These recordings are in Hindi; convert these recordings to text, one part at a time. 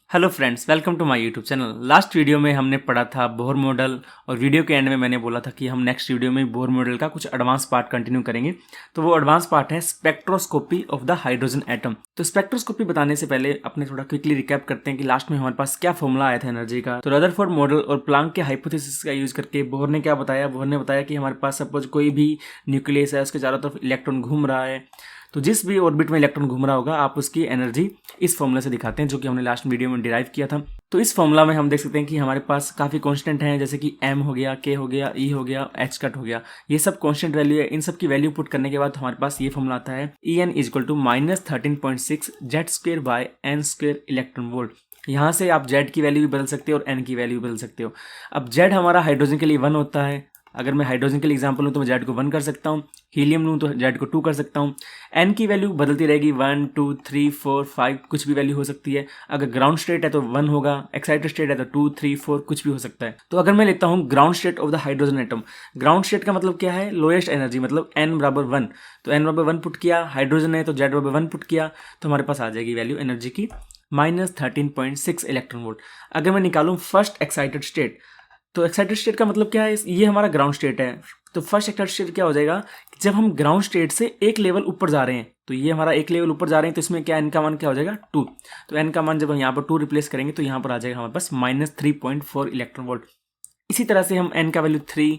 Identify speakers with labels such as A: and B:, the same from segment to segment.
A: Hello friends, welcome to my YouTube channel. Last video में हमने पढ़ा था बोहर मॉडल और वीडियो के एंड में मैंने बोला था कि हम नेक्स्ट वीडियो में बोहर मॉडल का कुछ एडवांस पार्ट कंटिन्यू करेंगे। तो वो एडवांस पार्ट है spectroscopy of the hydrogen atom. तो स्पेक्ट्रोस्कोपी बताने से पहले अपने थोड़ा क्विकली रिकैप करते हैं कि लास्ट में हमारे पास क्या फॉर्मूला आया था एनर्जी का। तो रदरफोर्ड मॉडल और प्लांक के हाइपोथेसिस का यूज करके बोहर ने क्या बताया, बोहर ने बताया कि हमारे पास सपोज कोई भी न्यूक्लियस है, उसके चारों तरफ इलेक्ट्रॉन घूम रहा है, तो जिस भी ऑर्बिट में इलेक्ट्रॉन घूम रहा होगा आप उसकी एनर्जी इस फॉर्मूला से दिखाते हैं, जो कि हमने लास्ट वीडियो में डिराइव किया था। तो इस फॉर्मूला में हम देख सकते हैं कि हमारे पास काफ़ी कांस्टेंट हैं, जैसे कि m हो गया, k हो गया, e हो गया, h कट हो गया, ये सब कांस्टेंट वैल्यू है। इन सब की वैल्यू पुट करने के बाद हमारे पास ये फॉर्मूला आता है En equal to -13.6 Z² by n² electron volt. यहाँ से आप Z की वैल्यू भी बदल सकते हो और n की वैल्यू भी बदल सकते हो। अब Z हमारा हाइड्रोजन के लिए 1 होता है। अगर मैं हाइड्रोजन के लिए एग्जांपल लूँ तो मैं Z को 1 कर सकता हूँ, हीलियम लूँ तो Z को 2 कर सकता हूँ। n की वैल्यू बदलती रहेगी, 1 2 3 4 5 कुछ भी वैल्यू हो सकती है। अगर ग्राउंड स्टेट है तो 1 होगा, एक्साइटेड स्टेट है तो 2 3 4 कुछ भी हो सकता है। तो अगर मैं लेता हूँ ground state of the hydrogen atom, ground state का मतलब क्या है, लोएस्ट एनर्जी, मतलब n बराबर 1। तो n बराबर 1 पुट किया, हाइड्रोजन है तो Z बराबर 1 पुट किया, तो हमारे पास आ जाएगी वैल्यू एनर्जी की -13.6 इलेक्ट्रॉन वोल्ट। अगर मैं निकालूँ फर्स्ट एक्साइटेड स्टेट, तो एक्साइटेड स्टेट का मतलब क्या है, ये हमारा ग्राउंड स्टेट है। तो फर्स्ट एक्साइटेड स्टेट क्या हो जाएगा कि जब हम ग्राउंड स्टेट से एक लेवल ऊपर जा रहे हैं, तो ये हमारा एक लेवल ऊपर जा रहे हैं, तो इसमें क्या n का मान क्या हो जाएगा 2। तो n का मान जब हम यहाँ पर 2 रिप्लेस करेंगे तो यहाँ पर आ जाएगा हमारे पास -3.4 इलेक्ट्रॉन वोल्ट। इसी तरह से हम n का वैल्यू 3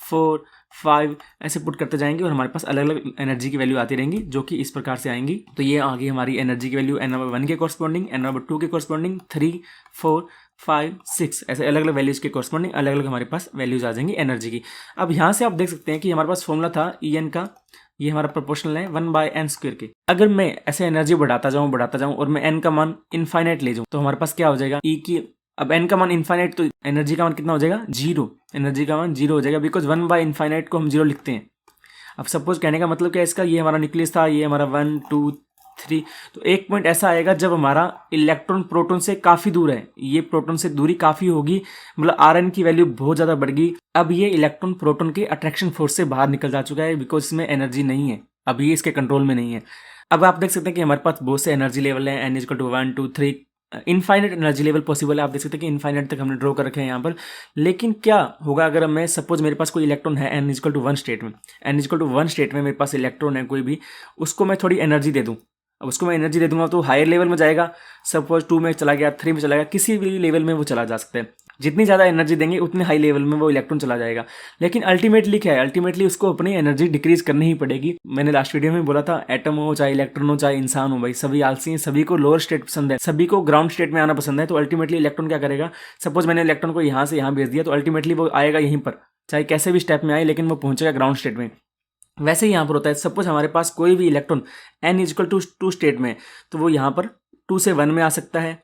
A: 4 5 ऐसे पुट करते जाएंगे और हमारे पास अलग अलग एनर्जी की वैल्यू आती रहेंगी, जो कि इस प्रकार से आएंगी। तो ये आ गई हमारी एनर्जी की वैल्यू n नंबर 1 के कॉरस्पॉन्डिंग, n नंबर 2 के कॉरस्पॉन्डिंग, 3 4 5 6 ऐसे अलग अलग वैल्यूज के कॉरस्पॉन्डिंग अलग अलग हमारे पास वैल्यूज आ जाएंगी एनर्जी की। अब यहाँ से आप देख सकते हैं कि हमारे पास फॉर्मूला था En का, ये हमारा प्रोपोर्शनल है 1/n² के। अगर मैं ऐसे एनर्जी बढ़ाता जाऊँ और मैं n का मान इनफाइनाइट ले जाऊँ तो हमारे पास क्या हो जाएगा E की। अब n का मान इनफाइनाइट, तो एनर्जी का मान कितना हो जाएगा 0, एनर्जी का मान 0 हो जाएगा, बिकॉज 1/इनफाइनाइट को हम 0 लिखते हैं। अब सपोज कहने का मतलब क्या है इसका, ये हमारा न्यूक्लियस था, ये हमारा 1 2 3, तो एक पॉइंट ऐसा आएगा जब हमारा इलेक्ट्रॉन प्रोटॉन से काफ़ी दूर है, ये प्रोटॉन से दूरी काफ़ी होगी, मतलब Rn की वैल्यू बहुत ज़्यादा बढ़ गई। अब ये इलेक्ट्रॉन प्रोटॉन के अट्रैक्शन फोर्स से बाहर निकल जा चुका है, बिकॉज इसमें एनर्जी नहीं है, अब ये इसके कंट्रोल में नहीं है। अब आप देख सकते हैं कि हमारे पास बहुत से एनर्जी लेवल हैं, n equal to 1 2 3, infinite energy level possible है। आप देख सकते हैं कि इनफाइनाइट तक हमने ड्रॉ कर रखे हैं यहाँ पर। लेकिन क्या होगा अगर मैं सपोज मेरे पास कोई इलेक्ट्रॉन है n इक्वल टू 1 स्टेट में, n इक्वल टू 1 स्टेट में मेरे पास इलेक्ट्रॉन है कोई भी, उसको मैं थोड़ी एनर्जी दे दूँ। अब उसको मैं एनर्जी दे दूंगा तो हायर लेवल में जाएगा, सपोज 2 में चला गया, 3 में चला गया, किसी भी लेवल में वो चला जा सकता है। जितनी ज़्यादा एनर्जी देंगे उतने हाई लेवल में वो इलेक्ट्रॉन चला जाएगा। लेकिन अल्टीमेटली क्या है, अल्टीमेटली उसको अपनी एनर्जी डिक्रीज करनी ही पड़ेगी। मैंने लास्ट वीडियो में बोला था, एटम हो चाहे इलेक्ट्रॉन हो चाहे इंसान हो, भाई सभी आलसी हैं, सभी को लोअर स्टेट पसंद है, सभी को ग्राउंड स्टेट में आना पसंद है। तो अल्टीमेटली इलेक्ट्रॉन क्या करेगा, सपोज मैंने इलेक्ट्रॉन को यहाँ से यहाँ भेज दिया, तो अल्टीमेटली वो आएगा यहीं पर, चाहे कैसे भी स्टेप में आए, लेकिन वो पहुंचेगा ग्राउंड स्टेट में। वैसे ही यहाँ पर होता है, सपोज हमारे पास कोई भी electron n equal to 2 state में, तो वो यहाँ पर 2 से 1 में आ सकता है।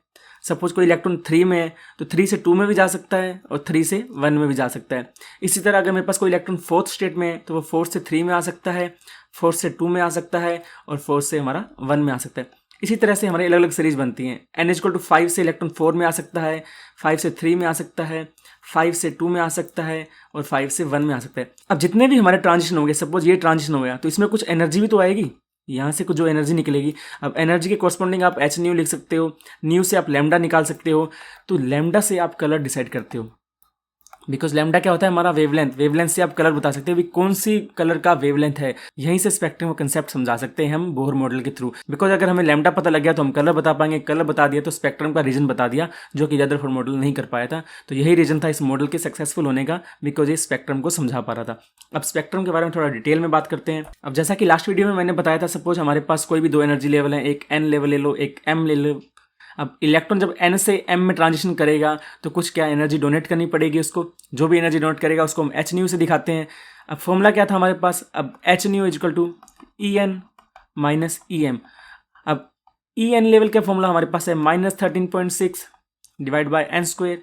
A: सपोज कोई इलेक्ट्रॉन 3 में है तो 3 से 2 में भी जा सकता है और 3 से 1 में भी जा सकता है। इसी तरह अगर मेरे पास कोई इलेक्ट्रॉन 4th स्टेट में है तो वो 4 से 3 में आ सकता है, 4 से 2 में आ सकता है और 4 से हमारा 1 में आ सकता है। इसी तरह से हमारी अलग अलग सीरीज बनती हैं। n इक्वल टू 5 से इलेक्ट्रॉन 4 में आ सकता है, 5 से 3 में आ सकता है, 5 से 2 में आ सकता है और 5 से 1 में आ सकता है। अब जितने भी हमारे ट्रांजिशन होंगे, सपोज ये ट्रांजिशन हो गया, तो इसमें कुछ एनर्जी भी तो आएगी, यहाँ से कुछ जो एनर्जी निकलेगी। अब एनर्जी के कॉरस्पॉन्डिंग आप h न्यू लिख सकते हो, न्यू से आप लैम्डा निकाल सकते हो, तो लैम्डा से आप कलर डिसाइड करते हो, बिकॉज लैम्डा क्या होता है हमारा वेवलेंथ, वेवलेंथ से आप कलर बता सकते हो भी कौन सी कलर का वेवलेंथ है। यहीं से स्पेक्ट्रम का कंसेप्ट समझा सकते हैं हम बोहर मॉडल के थ्रू, बिकॉज अगर हमें लैम्डा पता लग गया तो हम कलर बता पाएंगे, कलर बता दिया तो स्पेक्ट्रम का रीजन बता दिया, जो कि रदरफोर्ड मॉडल नहीं कर पाया था। तो यही रीजन था इस मॉडल के सक्सेसफुल होने का, बिकॉज ये स्पेक्ट्रम को समझा पा रहा था। अब स्पेक्ट्रम के बारे में थोड़ा डिटेल में बात करते हैं। अब जैसा कि लास्ट वीडियो में मैंने बताया था, सपोज हमारे पास कोई भी 2 एनर्जी लेवल है, एक n लेवल ले लो, एक m ले लो। अब इलेक्ट्रॉन जब n से m में ट्रांजिशन करेगा तो कुछ क्या एनर्जी डोनेट करनी पड़ेगी उसको, जो भी एनर्जी डोनेट करेगा उसको हम h न्यू से दिखाते हैं। अब फॉर्मूला क्या था हमारे पास, अब h nu equal to En minus Em। अब En लेवल का फॉर्मूला हमारे पास है -13.6 डिवाइड बाई n²,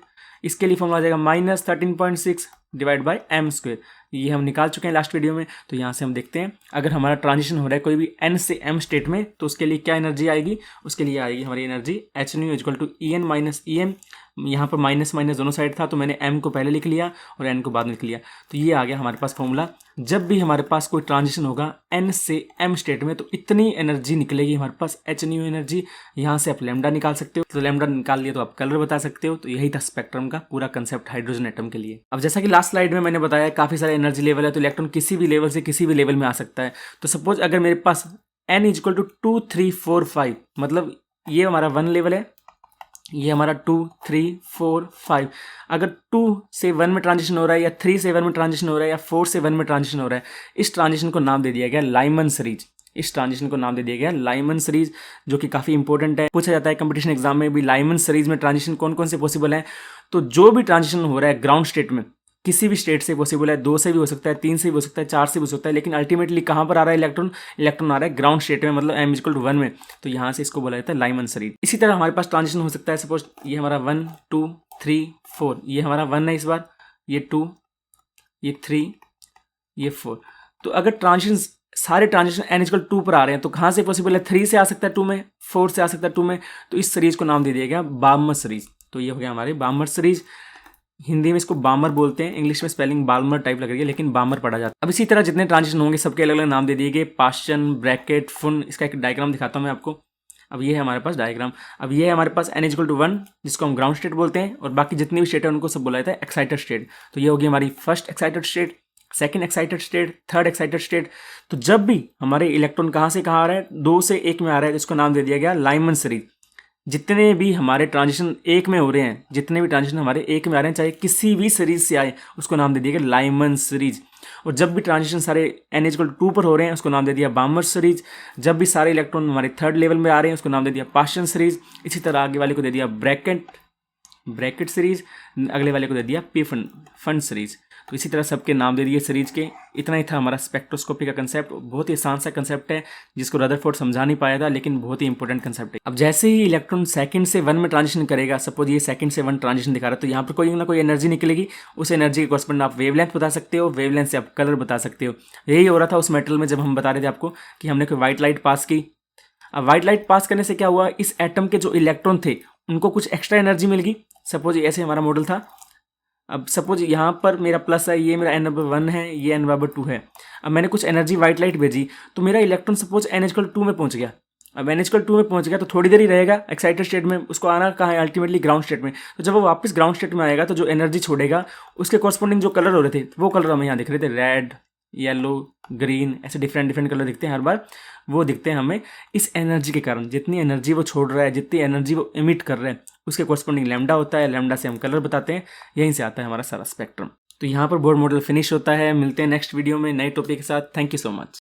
A: इसके लिए फॉर्मूला आ जाएगा -13.6 डिवाइड बाई m²। ये हम निकाल चुके हैं लास्ट वीडियो में। तो यहाँ से हम देखते हैं, अगर हमारा ट्रांजिशन हो रहा है कोई भी n से m स्टेट में, तो उसके लिए क्या एनर्जी आएगी, उसके लिए आएगी हमारी energy h nu equal to En minus Em यहाँ पर माइनस माइनस दोनों साइड था, तो मैंने m को पहले लिख लिया और n को बाद में लिख लिया। तो ये आ गया हमारे पास फॉर्मूला। जब भी हमारे पास कोई ट्रांजिशन होगा n से m स्टेट में, तो इतनी एनर्जी निकलेगी हमारे पास, h न्यू एनर्जी। यहाँ से आप लैम्डा निकाल सकते हो, तो लैम्डा निकाल लिया तो आप कलर बता सकते हो। तो यही था स्पेक्ट्रम का पूरा कंसेप्ट हाइड्रोजन एटम के लिए। अब जैसा कि लास्ट स्लाइड में मैंने बताया काफ़ी सारे एनर्जी लेवल है, तो इलेक्ट्रॉन किसी भी लेवल से किसी भी लेवल में आ सकता है। तो सपोज अगर मेरे पास n इक्वल टू 2 3 4 5, मतलब ये हमारा 1 लेवल है, ये हमारा 2 3 4 5। अगर 2 से 1 में ट्रांजिशन हो रहा है, या 3 से 1 में ट्रांजिशन हो रहा है, या 4 से 1 में ट्रांजिशन हो रहा है, इस ट्रांजिशन को नाम दे दिया गया लाइमन सीरीज। इस ट्रांजिशन को नाम दे दिया गया लाइमन सीरीज, जो कि काफ़ी इंपॉर्टेंट है। पूछा जाता है कंपटीशन एग्जाम में भी, लाइमन सीरीज में ट्रांजिशन कौन कौन से पॉसिबल है। तो जो भी ट्रांजिशन हो रहा है ग्राउंड स्टेट में, किसी भी स्टेट से पॉसिबल है, 2 से भी हो सकता है, 3 से भी हो सकता है, 4 से भी हो सकता है, लेकिन अल्टीमेटली कहाँ पर आ रहा है इलेक्ट्रॉन? इलेक्ट्रॉन आ रहा है ग्राउंड स्टेट में, मतलब m इक्वल टू 1 में। तो यहाँ से इसको बोला जाता है लाइमन सीरीज। इसी तरह हमारे पास ट्रांजिशन हो सकता है, सपोज ये हमारा 1 2 3 4, ये हमारा 1 है इस बार, ये 2, ये 3, ये 4। तो अगर ट्रांजिशन सारे ट्रांजिशन n इक्वल 2 पर आ रहे हैं, तो कहाँ से पॉसिबल है? 3 से आ सकता है 2 में, 4 से आ सकता है 2 में। तो इस सीरीज को नाम दे दिया गया बाल्मर सीरीज। तो ये हो गया हमारे बाल्मर सीरीज। हिंदी में इसको बामर बोलते हैं, इंग्लिश में स्पेलिंग बाल्मर टाइप लग रही है, लेकिन बामर पढ़ा जाता है। अब इसी तरह जितने ट्रांजिशन होंगे सबके अलग अलग नाम दे दिए गए, पास्चन, ब्रैकेट, फुन। इसका एक डायग्राम दिखाता हूँ मैं आपको। अब ये है हमारे पास डायग्राम। अब ये है हमारे पास n इक्वल टू 1, जिसको हम ग्राउंड स्टेट बोलते हैं, और बाकी जितनी भी स्टेट है उनको सब बोला जाता है एक्साइटेड स्टेट। तो ये होगी हमारी first excited state, second excited state, third excited state. तो जब भी हमारे इलेक्ट्रॉन कहाँ से कहाँ आ रहा है, 2 से 1 में आ रहा है, इसको नाम दे दिया गया लाइमन सीरीज। जितने भी हमारे ट्रांजिशन एक में हो रहे हैं, जितने भी ट्रांजिशन हमारे एक में आ रहे हैं, चाहे किसी भी सीरीज से आए, उसको नाम दे दिया गया लाइमन सीरीज। और जब भी ट्रांजिशन सारे n इक्वल टू 2 पर हो रहे हैं, उसको नाम दे दिया बामर सीरीज। जब भी सारे इलेक्ट्रॉन हमारे थर्ड लेवल में आ रहे हैं, उसको नाम दे दिया पास्चन सीरीज। इसी तरह आगे वाले को दे दिया ब्रैकेट सीरीज, अगले वाले को दे दिया पी फन सीरीज। तो इसी तरह सबके नाम दे दिए सीरीज के। इतना ही था हमारा स्पेक्ट्रोस्कोपी का कंसेप्ट। बहुत ही आसान सा कंसेप्ट है, जिसको रदरफोर्ड समझा नहीं पाया था, लेकिन बहुत ही इंपॉर्टेंट कंसेप्ट है। अब जैसे ही इलेक्ट्रॉन सेकंड से 1 में ट्रांजिशन करेगा, सपोज ये सेकंड से 1 ट्रांजिशन दिखा रहा है, तो यहाँ पर कोई ना कोई एनर्जी निकलेगी। उस एनर्जी के कॉरस्पॉन्ड आप वेवलेंथ बता सकते हो, वेवलेंथ से आप कलर बता सकते हो। यही हो रहा था उस मेटल में, जब हम बता रहे थे आपको कि हमने कोई व्हाइट लाइट पास की। अब व्हाइट लाइट पास करने से क्या हुआ, इस एटम के जो इलेक्ट्रॉन थे उनको कुछ एक्स्ट्रा एनर्जी मिल गई। सपोज ऐसे हमारा मॉडल था। अब सपोज यहाँ पर मेरा प्लस है, ये मेरा n नंबर 1 है, ये n नंबर 2 है। अब मैंने कुछ एनर्जी व्हाइट लाइट भेजी, तो मेरा इलेक्ट्रॉन सपोज n इक्वल 2 में पहुँच गया। अब n इक्वल 2 में पहुँच गया तो थोड़ी देर ही रहेगा एक्साइटेड स्टेट में, उसको आना कहाँ है? अल्टीमेटली ग्राउंड स्टेट में। तो जब वो वापस ग्राउंड स्टेट में आएगा, तो जो एनर्जी छोड़ेगा उसके कॉरस्पॉन्डिंग जो कलर हो रहे थे, वो कलर हमें यहाँ दिख रहे थे, रेड, येलो, ग्रीन, ऐसे डिफरेंट कलर दिखते हैं हर बार। वो दिखते हैं हमें इस एनर्जी के कारण। जितनी एनर्जी वो छोड़ रहा है, जितनी एनर्जी वो इमिट कर रहा है, उसके कॉरस्पॉन्डिंग लैम्डा होता है। लैम्डा से हम कलर बताते हैं। यहीं से आता है हमारा सारा स्पेक्ट्रम। तो यहाँ पर बोर मॉडल फिनिश होता है। मिलते हैं नेक्स्ट वीडियो में नए टॉपिक के साथ। Thank you so much.